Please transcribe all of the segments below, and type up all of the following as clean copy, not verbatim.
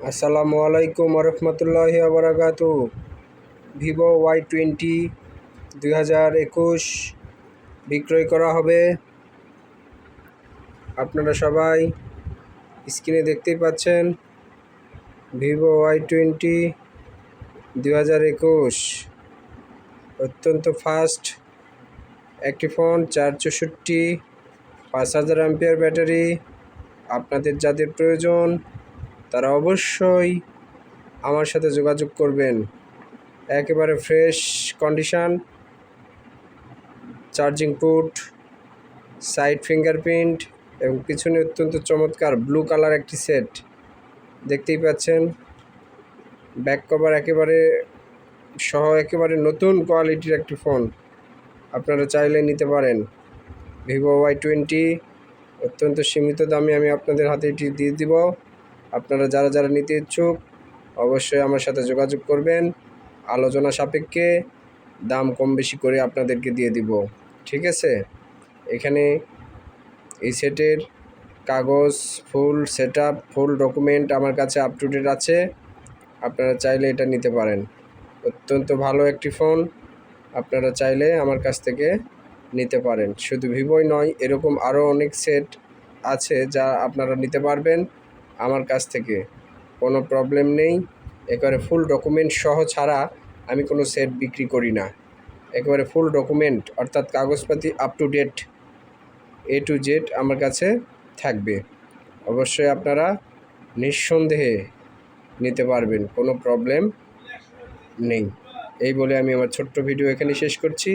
আসসালামু আলাইকুম রহমতুল্লাহি বারাকাতু। ভিভো Y20 2021 বিক্রয় করা হবে। আপনারা সবাই স্ক্রিনে দেখতেই পাচ্ছেন ভিভো Y20 2021 অত্যন্ত ফাস্ট একটি ফোন, 464 5000 অ্যাম্পিয়ার ব্যাটারি। আপনাদের যাদের প্রয়োজন তারা অবশ্যই আমার সাথে যোগাযোগ করবেন। একেবারে fresh condition, charging port, side fingerprint এবং পিছনে অত্যন্ত চমৎকার ব্লু কালার একটি সেট দেখতেই পাচ্ছেন। ব্যাক কভার একেবারে সহ একেবারে নতুন কোয়ালিটির একটি ফোন, আপনারা চাইলে নিতে পারেন। ভিভো Y20 অত্যন্ত সীমিত দামে আমি আপনাদের হাতে এটি দিয়ে দিব। আপনারা যারা যারা নিতে ইচ্ছুক অবশ্যই আমার সাথে যোগাযোগ করবেন। আলোচনা সাপেক্ষে দাম কম বেশি করে আপনাদেরকে দিয়ে দিব, ঠিক আছে? এখানে এই সেটের কাগজ, ফুল সেটআপ, ফুল ডকুমেন্ট আমার কাছে আপ টু ডেট আছে। আপনারা চাইলে এটা নিতে পারেন। অত্যন্ত ভালো একটি ফোন, আপনারা চাইলে আমার কাছ থেকে নিতে পারেন। শুধু ভিভোই নয়, এরকম আরও অনেক সেট আছে যা আপনারা নিতে পারবেন আমার কাছ থেকে, কোনো প্রবলেম নেই। একেবারে ফুল ডকুমেন্ট সহ ছাড়া আমি কোনো সেট বিক্রি করি না। একেবারে ফুল ডকুমেন্ট অর্থাৎ কাগজপাতি up to date A to Z আমার কাছে থাকবে। অবশ্যই আপনারা নিঃসন্দেহে নিতে পারবেন, কোনো প্রবলেম নেই। এই বলে আমি আমার ছোট্ট ভিডিও এখানে শেষ করছি।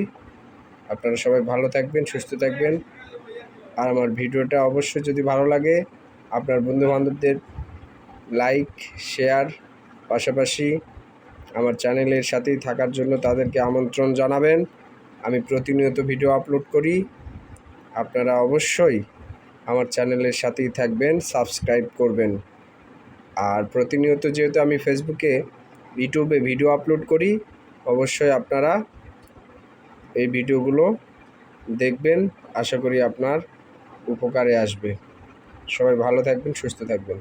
আপনারা সবাই ভালো থাকবেন, সুস্থ থাকবেন। আর আমার ভিডিওটা অবশ্যই যদি ভালো লাগে আপনার বন্ধুবান্ধবদের লাইক, শেয়ার, পাশাপাশি আমার চ্যানেলের সাথেই থাকার জন্য তাদেরকে আমন্ত্রণ জানাবেন। আমি প্রতিনিয়ত ভিডিও আপলোড করি, আপনারা অবশ্যই আমার চ্যানেলের সাথেই থাকবেন, সাবস্ক্রাইব করবেন। আর প্রতিনিয়ত যেহেতু আমি ফেসবুকে, ইউটিউবে ভিডিও আপলোড করি, অবশ্যই আপনারা এই ভিডিওগুলো দেখবেন। আশা করি আপনার উপকারে আসবে। সবাই ভালো থাকবেন, সুস্থ থাকবেন।